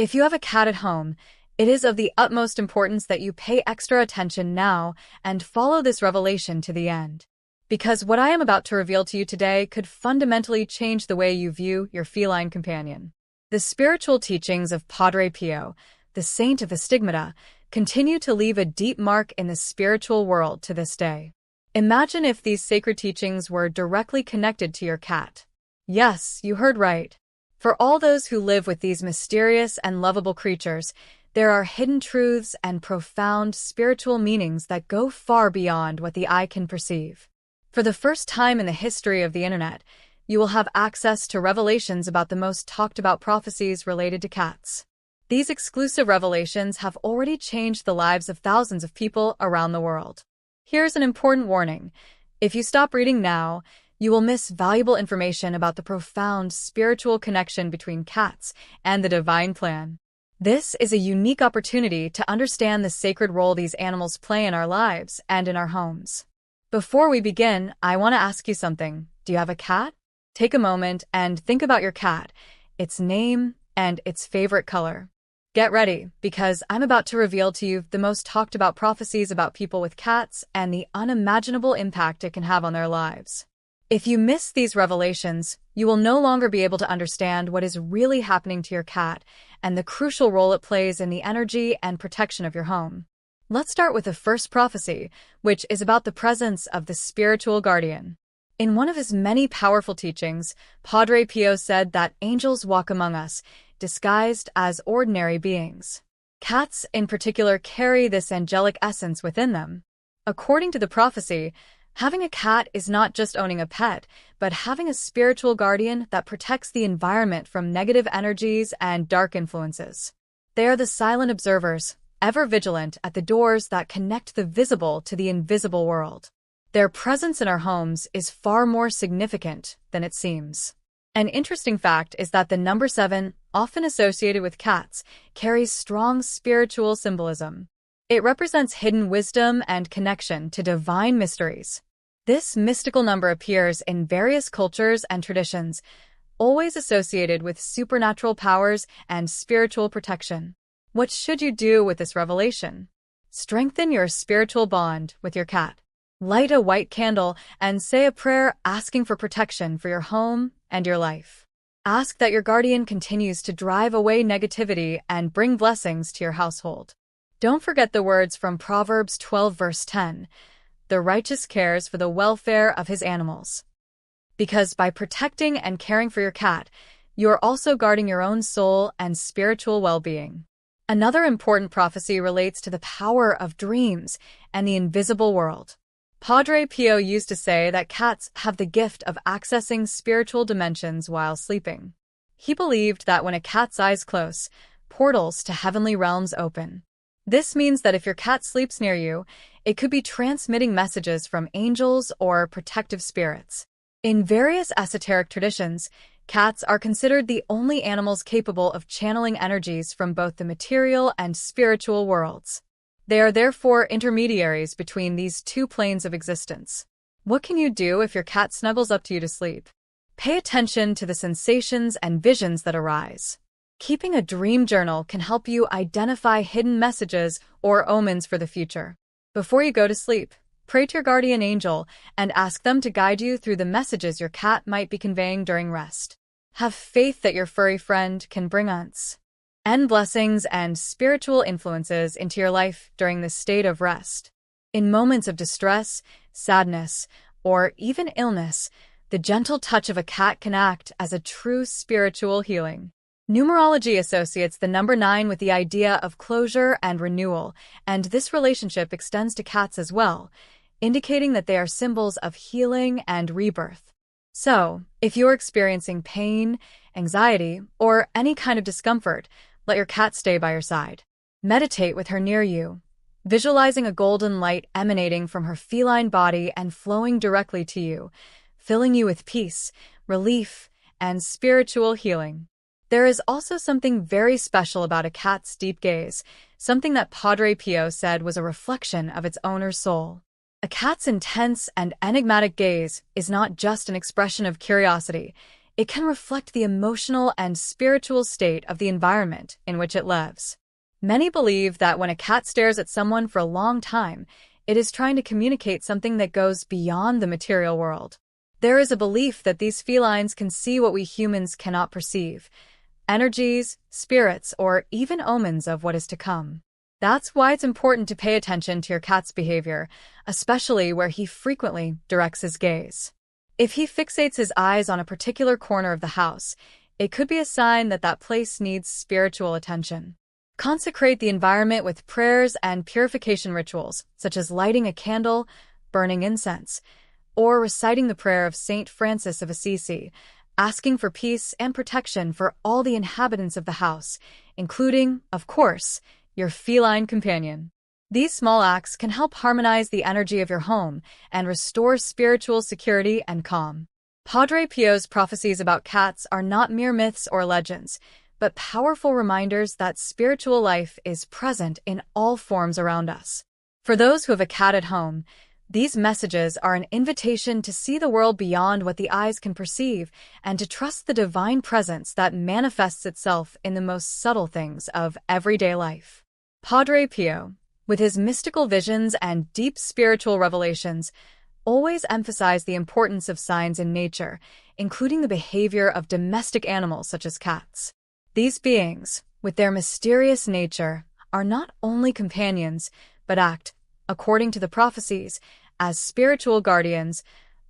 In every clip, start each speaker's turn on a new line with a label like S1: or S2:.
S1: If you have a cat at home, it is of the utmost importance that you pay extra attention now and follow this revelation to the end. Because what I am about to reveal to you today could fundamentally change the way you view your feline companion. The spiritual teachings of Padre Pio, the saint of the stigmata, continue to leave a deep mark in the spiritual world to this day. Imagine if these sacred teachings were directly connected to your cat. Yes, you heard right. For all those who live with these mysterious and lovable creatures, there are hidden truths and profound spiritual meanings that go far beyond what the eye can perceive. For the first time in the history of the internet, you will have access to revelations about the most talked about prophecies related to cats. These exclusive revelations have already changed the lives of thousands of people around the world. Here's an important warning. If you stop reading now, you will miss valuable information about the profound spiritual connection between cats and the divine plan. This is a unique opportunity to understand the sacred role these animals play in our lives and in our homes. Before we begin, I want to ask you something. Do you have a cat? Take a moment and think about your cat, its name, and its favorite color. Get ready, because I'm about to reveal to you the most talked about prophecies about people with cats and the unimaginable impact it can have on their lives. If you miss these revelations, you will no longer be able to understand what is really happening to your cat and the crucial role it plays in the energy and protection of your home. Let's start with the first prophecy, which is about the presence of the spiritual guardian. In one of his many powerful teachings, Padre Pio said that angels walk among us, disguised as ordinary beings. Cats, in particular, carry this angelic essence within them. According to the prophecy, having a cat is not just owning a pet, but having a spiritual guardian that protects the environment from negative energies and dark influences. They are the silent observers, ever vigilant at the doors that connect the visible to the invisible world. Their presence in our homes is far more significant than it seems. An interesting fact is that the number 7, often associated with cats, carries strong spiritual symbolism. It represents hidden wisdom and connection to divine mysteries. This mystical number appears in various cultures and traditions, always associated with supernatural powers and spiritual protection. What should you do with this revelation? Strengthen your spiritual bond with your cat. Light a white candle and say a prayer asking for protection for your home and your life. Ask that your guardian continues to drive away negativity and bring blessings to your household. Don't forget the words from Proverbs 12 verse 10, "The righteous cares for the welfare of his animals." Because by protecting and caring for your cat, you are also guarding your own soul and spiritual well-being. Another important prophecy relates to the power of dreams and the invisible world. Padre Pio used to say that cats have the gift of accessing spiritual dimensions while sleeping. He believed that when a cat's eyes close, portals to heavenly realms open. This means that if your cat sleeps near you, it could be transmitting messages from angels or protective spirits. In various esoteric traditions, cats are considered the only animals capable of channeling energies from both the material and spiritual worlds. They are therefore intermediaries between these two planes of existence. What can you do if your cat snuggles up to you to sleep? Pay attention to the sensations and visions that arise. Keeping a dream journal can help you identify hidden messages or omens for the future. Before you go to sleep, pray to your guardian angel and ask them to guide you through the messages your cat might be conveying during rest. Have faith that your furry friend can bring us and blessings and spiritual influences into your life during this state of rest. In moments of distress, sadness, or even illness, the gentle touch of a cat can act as a true spiritual healing. Numerology associates the number 9 with the idea of closure and renewal, and this relationship extends to cats as well, indicating that they are symbols of healing and rebirth. So, if you're experiencing pain, anxiety, or any kind of discomfort, let your cat stay by your side. Meditate with her near you, visualizing a golden light emanating from her feline body and flowing directly to you, filling you with peace, relief, and spiritual healing. There is also something very special about a cat's deep gaze, something that Padre Pio said was a reflection of its owner's soul. A cat's intense and enigmatic gaze is not just an expression of curiosity, it can reflect the emotional and spiritual state of the environment in which it lives. Many believe that when a cat stares at someone for a long time, it is trying to communicate something that goes beyond the material world. There is a belief that these felines can see what we humans cannot perceive: energies, spirits, or even omens of what is to come. That's why it's important to pay attention to your cat's behavior, especially where he frequently directs his gaze. If he fixates his eyes on a particular corner of the house, it could be a sign that that place needs spiritual attention. Consecrate the environment with prayers and purification rituals, such as lighting a candle, burning incense, or reciting the prayer of Saint Francis of Assisi, asking for peace and protection for all the inhabitants of the house, including, of course, your feline companion. These small acts can help harmonize the energy of your home and restore spiritual security and calm. Padre Pio's prophecies about cats are not mere myths or legends, but powerful reminders that spiritual life is present in all forms around us. For those who have a cat at home, these messages are an invitation to see the world beyond what the eyes can perceive and to trust the divine presence that manifests itself in the most subtle things of everyday life. Padre Pio, with his mystical visions and deep spiritual revelations, always emphasized the importance of signs in nature, including the behavior of domestic animals such as cats. These beings, with their mysterious nature, are not only companions, but act, according to the prophecies, as spiritual guardians,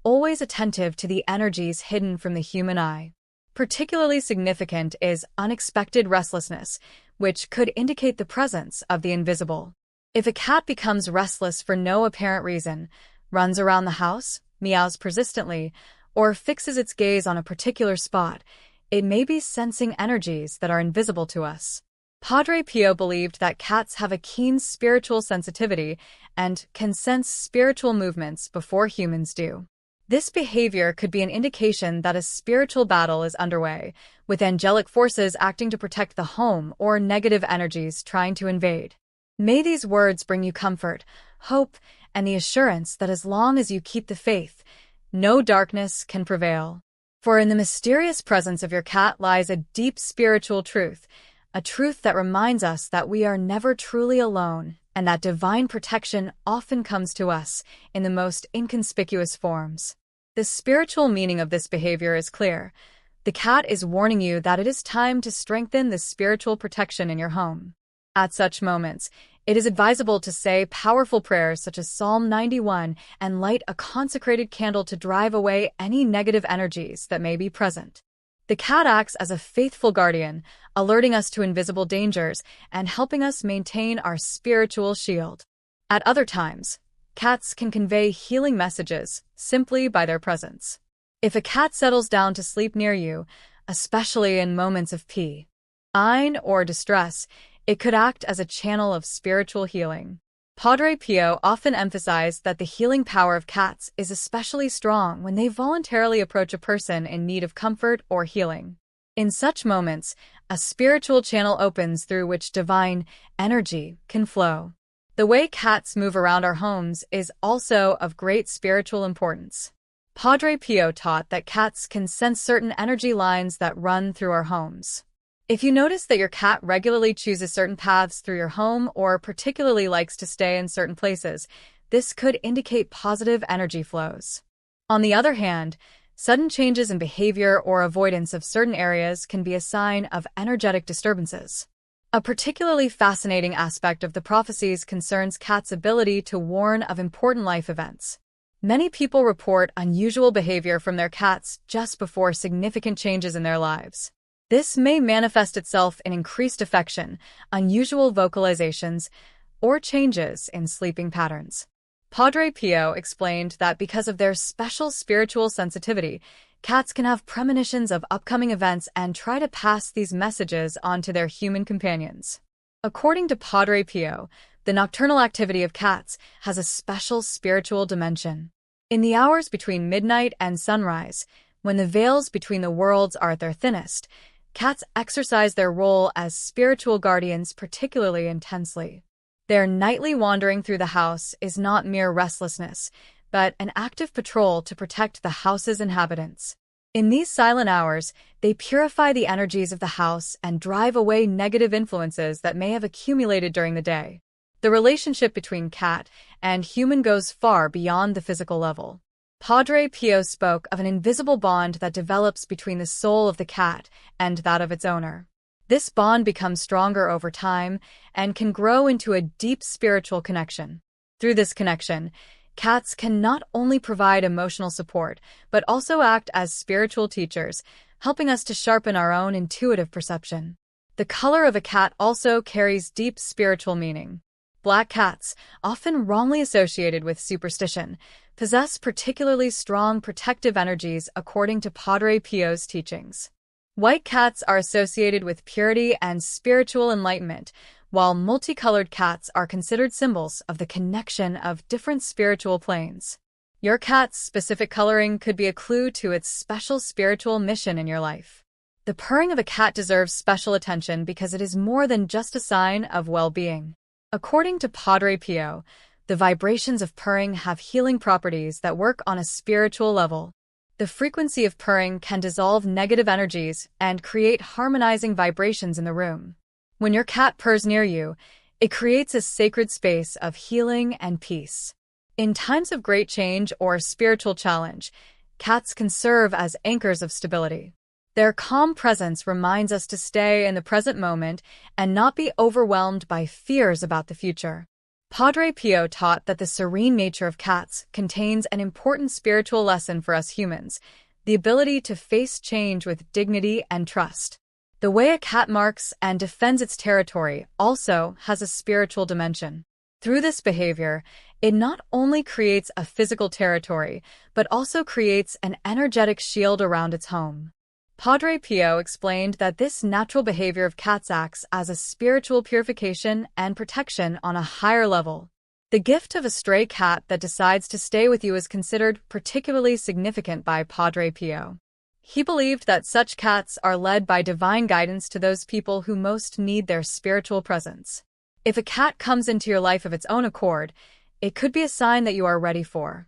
S1: always attentive to the energies hidden from the human eye. Particularly significant is unexpected restlessness, which could indicate the presence of the invisible. If a cat becomes restless for no apparent reason, runs around the house, meows persistently, or fixes its gaze on a particular spot, it may be sensing energies that are invisible to us. Padre Pio believed that cats have a keen spiritual sensitivity and can sense spiritual movements before humans do. This behavior could be an indication that a spiritual battle is underway, with angelic forces acting to protect the home or negative energies trying to invade. May these words bring you comfort, hope, and the assurance that as long as you keep the faith, no darkness can prevail. For in the mysterious presence of your cat lies a deep spiritual truth, a truth that reminds us that we are never truly alone and that divine protection often comes to us in the most inconspicuous forms. The spiritual meaning of this behavior is clear. The cat is warning you that it is time to strengthen the spiritual protection in your home. At such moments, it is advisable to say powerful prayers such as Psalm 91 and light a consecrated candle to drive away any negative energies that may be present. The cat acts as a faithful guardian, alerting us to invisible dangers and helping us maintain our spiritual shield. At other times, cats can convey healing messages simply by their presence. If a cat settles down to sleep near you, especially in moments of pain or distress, it could act as a channel of spiritual healing. Padre Pio often emphasized that the healing power of cats is especially strong when they voluntarily approach a person in need of comfort or healing. In such moments, a spiritual channel opens through which divine energy can flow. The way cats move around our homes is also of great spiritual importance. Padre Pio taught that cats can sense certain energy lines that run through our homes. If you notice that your cat regularly chooses certain paths through your home or particularly likes to stay in certain places, this could indicate positive energy flows. On the other hand, sudden changes in behavior or avoidance of certain areas can be a sign of energetic disturbances. A particularly fascinating aspect of the prophecies concerns cats' ability to warn of important life events. Many people report unusual behavior from their cats just before significant changes in their lives. This may manifest itself in increased affection, unusual vocalizations, or changes in sleeping patterns. Padre Pio explained that because of their special spiritual sensitivity, cats can have premonitions of upcoming events and try to pass these messages on to their human companions. According to Padre Pio, the nocturnal activity of cats has a special spiritual dimension. In the hours between midnight and sunrise, when the veils between the worlds are at their thinnest, cats exercise their role as spiritual guardians particularly intensely. Their nightly wandering through the house is not mere restlessness, but an active patrol to protect the house's inhabitants. In these silent hours, they purify the energies of the house and drive away negative influences that may have accumulated during the day. The relationship between cat and human goes far beyond the physical level. Padre Pio spoke of an invisible bond that develops between the soul of the cat and that of its owner. This bond becomes stronger over time and can grow into a deep spiritual connection. Through this connection, cats can not only provide emotional support, but also act as spiritual teachers, helping us to sharpen our own intuitive perception. The color of a cat also carries deep spiritual meaning. Black cats, often wrongly associated with superstition, possess particularly strong protective energies according to Padre Pio's teachings. White cats are associated with purity and spiritual enlightenment, while multicolored cats are considered symbols of the connection of different spiritual planes. Your cat's specific coloring could be a clue to its special spiritual mission in your life. The purring of a cat deserves special attention because it is more than just a sign of well-being. According to Padre Pio, the vibrations of purring have healing properties that work on a spiritual level. The frequency of purring can dissolve negative energies and create harmonizing vibrations in the room. When your cat purrs near you, it creates a sacred space of healing and peace. In times of great change or spiritual challenge, cats can serve as anchors of stability. Their calm presence reminds us to stay in the present moment and not be overwhelmed by fears about the future. Padre Pio taught that the serene nature of cats contains an important spiritual lesson for us humans, the ability to face change with dignity and trust. The way a cat marks and defends its territory also has a spiritual dimension. Through this behavior, it not only creates a physical territory, but also creates an energetic shield around its home. Padre Pio explained that this natural behavior of cats acts as a spiritual purification and protection on a higher level. The gift of a stray cat that decides to stay with you is considered particularly significant by Padre Pio. He believed that such cats are led by divine guidance to those people who most need their spiritual presence. If a cat comes into your life of its own accord, it could be a sign that you are ready for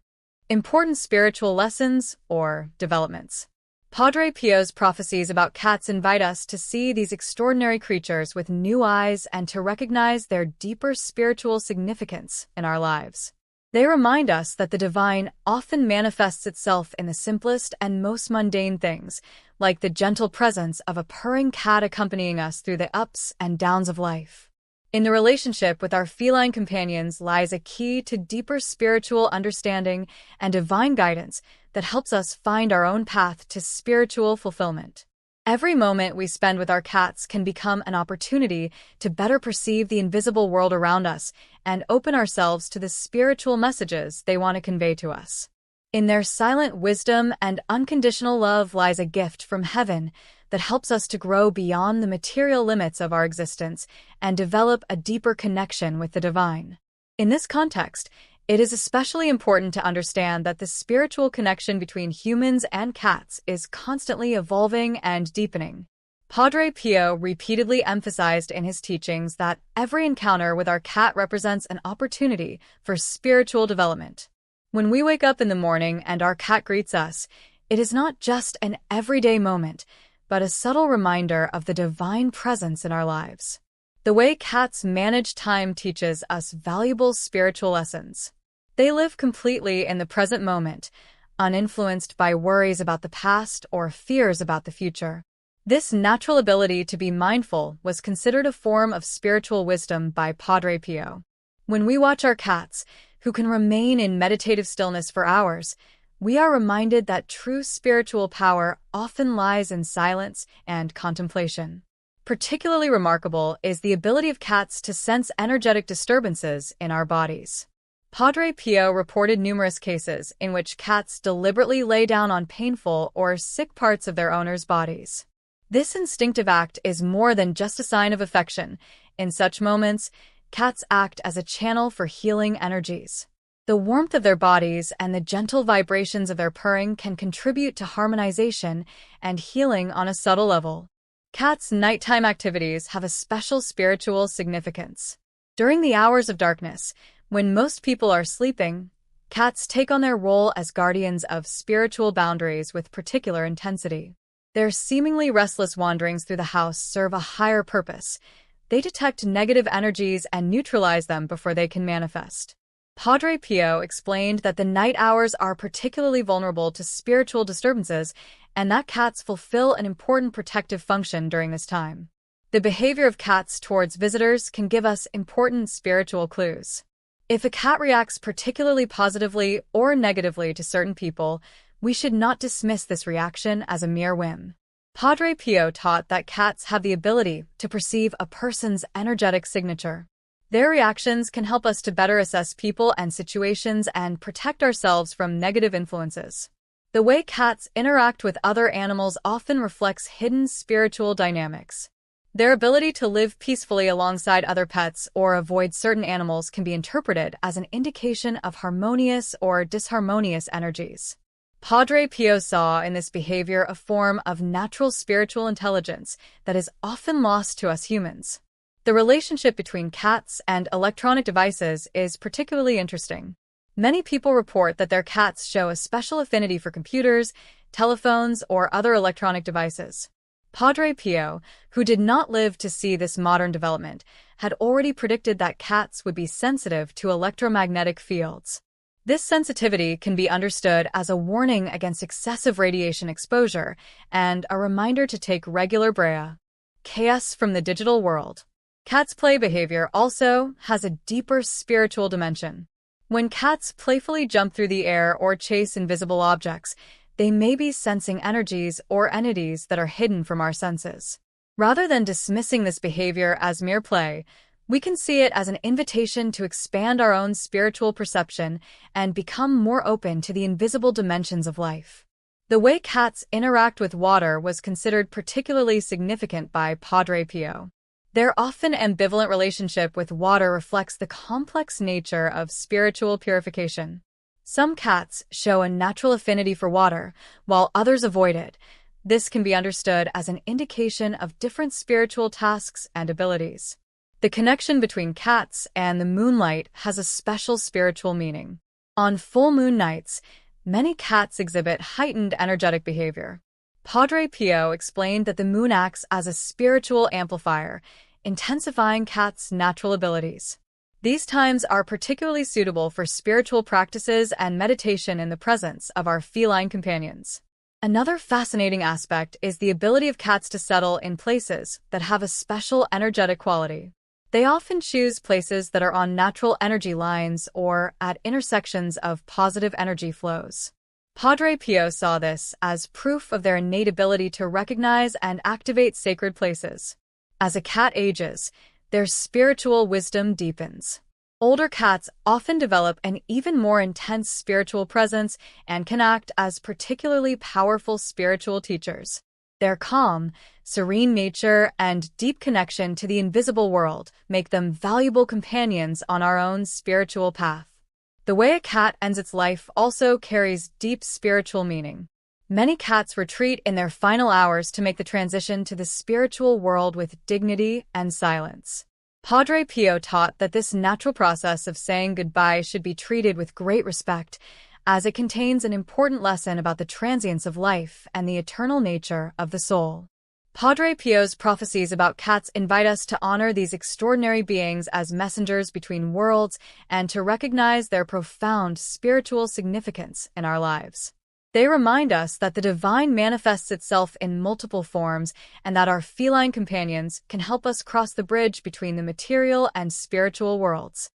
S1: important spiritual lessons or developments. Padre Pio's prophecies about cats invite us to see these extraordinary creatures with new eyes and to recognize their deeper spiritual significance in our lives. They remind us that the divine often manifests itself in the simplest and most mundane things, like the gentle presence of a purring cat accompanying us through the ups and downs of life. In the relationship with our feline companions lies a key to deeper spiritual understanding and divine guidance that helps us find our own path to spiritual fulfillment. Every moment we spend with our cats can become an opportunity to better perceive the invisible world around us and open ourselves to the spiritual messages they want to convey to us. In their silent wisdom and unconditional love lies a gift from heaven that helps us to grow beyond the material limits of our existence and develop a deeper connection with the divine. In this context, it is especially important to understand that the spiritual connection between humans and cats is constantly evolving and deepening. Padre Pio repeatedly emphasized in his teachings that every encounter with our cat represents an opportunity for spiritual development. When we wake up in the morning and our cat greets us, it is not just an everyday moment, but a subtle reminder of the divine presence in our lives. The way cats manage time teaches us valuable spiritual lessons. They live completely in the present moment, uninfluenced by worries about the past or fears about the future. This natural ability to be mindful was considered a form of spiritual wisdom by Padre Pio. When we watch our cats, who can remain in meditative stillness for hours, we are reminded that true spiritual power often lies in silence and contemplation. Particularly remarkable is the ability of cats to sense energetic disturbances in our bodies. Padre Pio reported numerous cases in which cats deliberately lay down on painful or sick parts of their owners' bodies. This instinctive act is more than just a sign of affection. In such moments, cats act as a channel for healing energies. The warmth of their bodies and the gentle vibrations of their purring can contribute to harmonization and healing on a subtle level. Cats' nighttime activities have a special spiritual significance. During the hours of darkness, when most people are sleeping, Cats take on their role as guardians of spiritual boundaries with particular intensity. Their seemingly restless wanderings through the house serve a higher purpose. They detect negative energies and neutralize them before they can manifest. Padre Pio explained that the night hours are particularly vulnerable to spiritual disturbances and that cats fulfill an important protective function during this time. The behavior of cats towards visitors can give us important spiritual clues. If a cat reacts particularly positively or negatively to certain people, we should not dismiss this reaction as a mere whim. Padre Pio taught that cats have the ability to perceive a person's energetic signature. Their reactions can help us to better assess people and situations and protect ourselves from negative influences. The way cats interact with other animals often reflects hidden spiritual dynamics. Their ability to live peacefully alongside other pets or avoid certain animals can be interpreted as an indication of harmonious or disharmonious energies. Padre Pio saw in this behavior a form of natural spiritual intelligence that is often lost to us humans. The relationship between cats and electronic devices is particularly interesting. Many people report that their cats show a special affinity for computers, telephones, or other electronic devices. Padre Pio, who did not live to see this modern development, had already predicted that cats would be sensitive to electromagnetic fields. This sensitivity can be understood as a warning against excessive radiation exposure and a reminder to take regular breaks. Chaos from the digital world. Cats' play behavior also has a deeper spiritual dimension. When cats playfully jump through the air or chase invisible objects, they may be sensing energies or entities that are hidden from our senses. Rather than dismissing this behavior as mere play, we can see it as an invitation to expand our own spiritual perception and become more open to the invisible dimensions of life. The way cats interact with water was considered particularly significant by Padre Pio. Their often ambivalent relationship with water reflects the complex nature of spiritual purification. Some cats show a natural affinity for water, while others avoid it. This can be understood as an indication of different spiritual tasks and abilities. The connection between cats and the moonlight has a special spiritual meaning. On full moon nights, many cats exhibit heightened energetic behavior. Padre Pio explained that the moon acts as a spiritual amplifier, intensifying cats' natural abilities. These times are particularly suitable for spiritual practices and meditation in the presence of our feline companions. Another fascinating aspect is the ability of cats to settle in places that have a special energetic quality. They often choose places that are on natural energy lines or at intersections of positive energy flows. Padre Pio saw this as proof of their innate ability to recognize and activate sacred places. As a cat ages, their spiritual wisdom deepens. Older cats often develop an even more intense spiritual presence and can act as particularly powerful spiritual teachers. Their calm, serene nature and deep connection to the invisible world make them valuable companions on our own spiritual path. The way a cat ends its life also carries deep spiritual meaning. Many cats retreat in their final hours to make the transition to the spiritual world with dignity and silence. Padre Pio taught that this natural process of saying goodbye should be treated with great respect, as it contains an important lesson about the transience of life and the eternal nature of the soul. Padre Pio's prophecies about cats invite us to honor these extraordinary beings as messengers between worlds and to recognize their profound spiritual significance in our lives. They remind us that the divine manifests itself in multiple forms and that our feline companions can help us cross the bridge between the material and spiritual worlds.